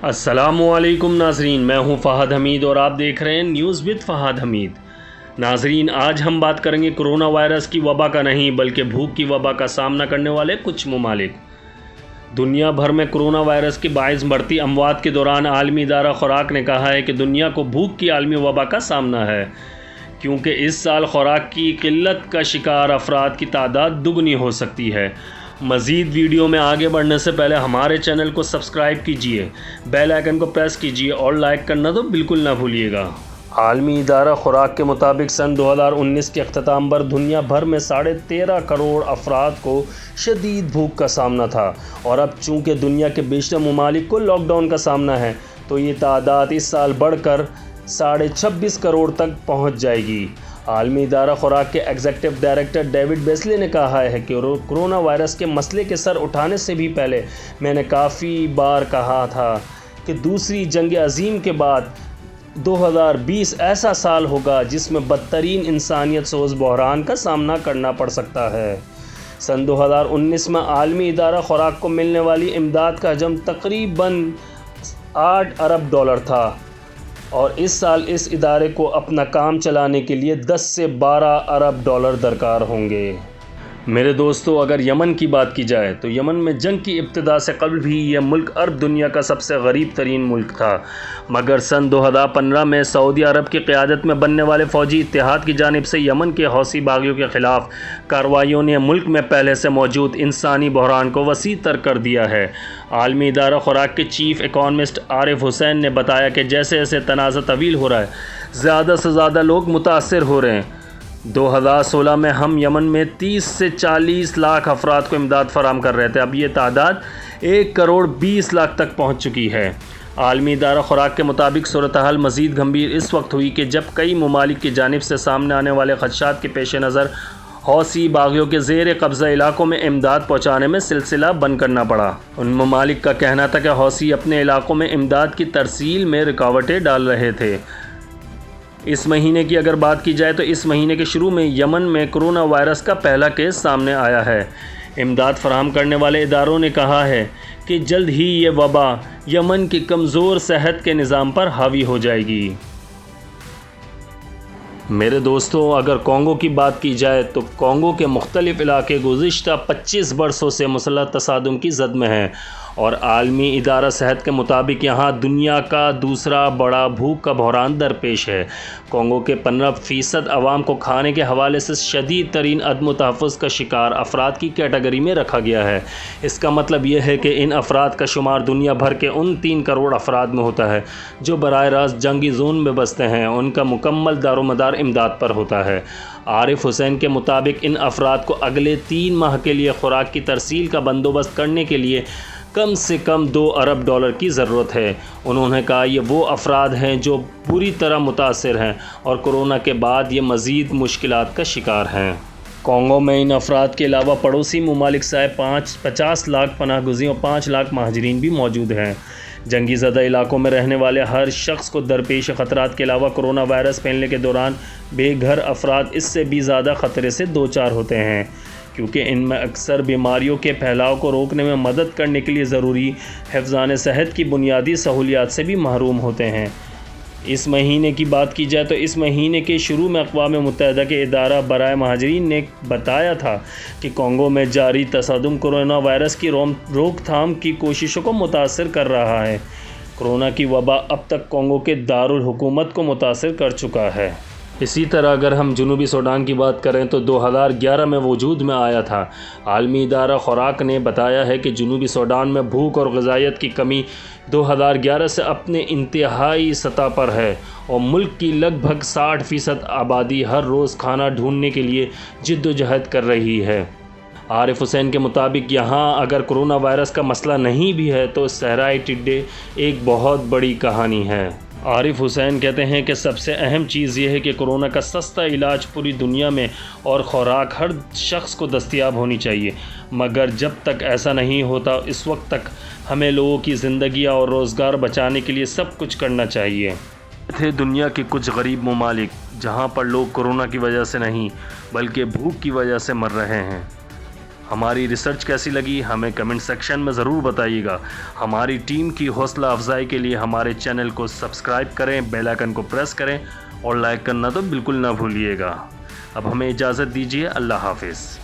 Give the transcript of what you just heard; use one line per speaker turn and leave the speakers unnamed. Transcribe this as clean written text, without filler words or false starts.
السلام علیکم ناظرین، میں ہوں فہد حمید اور آپ دیکھ رہے ہیں نیوز ود فہد حمید۔ ناظرین، آج ہم بات کریں گے کرونا وائرس کی وبا کا نہیں بلکہ بھوک کی وبا کا سامنا کرنے والے کچھ ممالک۔ دنیا بھر میں کرونا وائرس کے باعث بڑھتی اموات کے دوران عالمی ادارہ خوراک نے کہا ہے کہ دنیا کو بھوک کی عالمی وبا کا سامنا ہے، کیونکہ اس سال خوراک کی قلت کا شکار افراد کی تعداد دگنی ہو سکتی ہے۔ مزید ویڈیو میں آگے بڑھنے سے پہلے ہمارے چینل کو سبسکرائب کیجئے، بیل آئیکن کو پریس کیجئے اور لائک کرنا تو بالکل نہ بھولیے گا۔ عالمی ادارہ خوراک کے مطابق سن 2019 کے اختتام پر دنیا بھر میں 13.5 کروڑ افراد کو شدید بھوک کا سامنا تھا، اور اب چونکہ دنیا کے بیشتر ممالک کو لاک ڈاؤن کا سامنا ہے تو یہ تعداد اس سال بڑھ کر 26.5 کروڑ تک پہنچ جائے گی۔ عالمی ادارہ خوراک کے ایگزیکٹو ڈائریکٹر ڈیوڈ بیسلے نے کہا ہے کہ کرونا وائرس کے مسئلے کے سر اٹھانے سے بھی پہلے میں نے کافی بار کہا تھا کہ دوسری جنگ عظیم کے بعد 2020 ایسا سال ہوگا جس میں بدترین انسانیت سوز بحران کا سامنا کرنا پڑ سکتا ہے۔ سن 2019 میں عالمی ادارہ خوراک کو ملنے والی امداد کا حجم تقریباً $8 ارب تھا، اور اس سال اس ادارے کو اپنا کام چلانے کے لیے 10 سے 12 ارب ڈالر درکار ہوں گے۔ میرے دوستو، اگر یمن کی بات کی جائے تو یمن میں جنگ کی ابتدا سے قبل بھی یہ ملک عرب دنیا کا سب سے غریب ترین ملک تھا، مگر سن 2015 میں سعودی عرب کی قیادت میں بننے والے فوجی اتحاد کی جانب سے یمن کے حوثی باغیوں کے خلاف کارروائیوں نے ملک میں پہلے سے موجود انسانی بحران کو وسیع تر کر دیا ہے۔ عالمی ادارہ خوراک کے چیف اکانومسٹ عارف حسین نے بتایا کہ جیسے جیسے تنازع طویل ہو رہا ہے، زیادہ سے زیادہ لوگ متاثر ہو رہے ہیں۔ 2016 میں ہم یمن میں 30 سے 40 لاکھ افراد کو امداد فراہم کر رہے تھے، اب یہ تعداد 1 کروڑ 20 لاکھ تک پہنچ چکی ہے۔ عالمی ادارہ خوراک کے مطابق صورتحال مزید گمبھیر اس وقت ہوئی کہ جب کئی ممالک کی جانب سے سامنے آنے والے خدشات کے پیش نظر حوثی باغیوں کے زیر قبضہ علاقوں میں امداد پہنچانے میں سلسلہ بند کرنا پڑا۔ ان ممالک کا کہنا تھا کہ حوثی اپنے علاقوں میں امداد کی ترسیل میں رکاوٹیں ڈال رہے تھے۔ اس مہینے کی اگر بات کی جائے تو اس مہینے کے شروع میں یمن میں کرونا وائرس کا پہلا کیس سامنے آیا ہے۔ امداد فراہم کرنے والے اداروں نے کہا ہے کہ جلد ہی یہ وبا یمن کے کمزور صحت کے نظام پر حاوی ہو جائے گی۔ میرے دوستو، اگر کانگو کی بات کی جائے تو کانگو کے مختلف علاقے گزشتہ 25 برسوں سے مسلح تصادم کی زد میں ہیں، اور عالمی ادارہ صحت کے مطابق یہاں دنیا کا دوسرا بڑا بھوک کا بحران درپیش ہے۔ کانگو کے 15% عوام کو کھانے کے حوالے سے شدید ترین عدم تحفظ کا شکار افراد کی کیٹیگری میں رکھا گیا ہے۔ اس کا مطلب یہ ہے کہ ان افراد کا شمار دنیا بھر کے ان 3 کروڑ افراد میں ہوتا ہے جو براہ راست جنگی زون میں بستے ہیں۔ ان کا مکمل دار و مدار امداد پر ہوتا ہے۔ عارف حسین کے مطابق ان افراد کو اگلے 3 ماہ کے لیے خوراک کی ترسیل کا بندوبست کرنے کے لیے کم سے کم $2 ارب کی ضرورت ہے۔ انہوں نے کہا یہ وہ افراد ہیں جو بری طرح متاثر ہیں اور کورونا کے بعد یہ مزید مشکلات کا شکار ہیں۔ کانگو میں ان افراد کے علاوہ پڑوسی ممالک سے 50 لاکھ پناہ گزین اور 5 لاکھ مہاجرین بھی موجود ہیں۔ جنگی زدہ علاقوں میں رہنے والے ہر شخص کو درپیش خطرات کے علاوہ کرونا وائرس پھیلنے کے دوران بے گھر افراد اس سے بھی زیادہ خطرے سے دوچار ہوتے ہیں، کیونکہ ان میں اکثر بیماریوں کے پھیلاؤ کو روکنے میں مدد کرنے کے لیے ضروری حفظان صحت کی بنیادی سہولیات سے بھی محروم ہوتے ہیں۔ اس مہینے کی بات کی جائے تو اس مہینے کے شروع میں اقوام متحدہ کے ادارہ برائے مہاجرین نے بتایا تھا کہ کانگو میں جاری تصادم کورونا وائرس کی روک تھام کی کوششوں کو متاثر کر رہا ہے۔ کورونا کی وبا اب تک کانگو کے دارالحکومت کو متاثر کر چکا ہے۔ اسی طرح اگر ہم جنوبی سوڈان کی بات کریں تو 2011 میں وجود میں آیا تھا۔ عالمی ادارہ خوراک نے بتایا ہے کہ جنوبی سوڈان میں بھوک اور غذائیت کی کمی 2011 سے اپنے انتہائی سطح پر ہے، اور ملک کی لگ بھگ 60% آبادی ہر روز کھانا ڈھونڈنے کے لیے جدوجہد کر رہی ہے۔ عارف حسین کے مطابق یہاں اگر کرونا وائرس کا مسئلہ نہیں بھی ہے تو صحرائی ٹڈے ایک بہت بڑی کہانی ہے۔ عارف حسین کہتے ہیں کہ سب سے اہم چیز یہ ہے کہ کورونا کا سستا علاج پوری دنیا میں اور خوراک ہر شخص کو دستیاب ہونی چاہیے، مگر جب تک ایسا نہیں ہوتا اس وقت تک ہمیں لوگوں کی زندگیاں اور روزگار بچانے کے لیے سب کچھ کرنا چاہیے۔ تھے دنیا کے کچھ غریب ممالک جہاں پر لوگ کورونا کی وجہ سے نہیں بلکہ بھوک کی وجہ سے مر رہے ہیں۔ ہماری ریسرچ کیسی لگی ہمیں کمنٹ سیکشن میں ضرور بتائیے گا۔ ہماری ٹیم کی حوصلہ افزائی کے لیے ہمارے چینل کو سبسکرائب کریں، بیل آئیکن کو پریس کریں اور لائک کرنا تو بالکل نہ بھولیے گا۔ اب ہمیں اجازت دیجیے، اللہ حافظ۔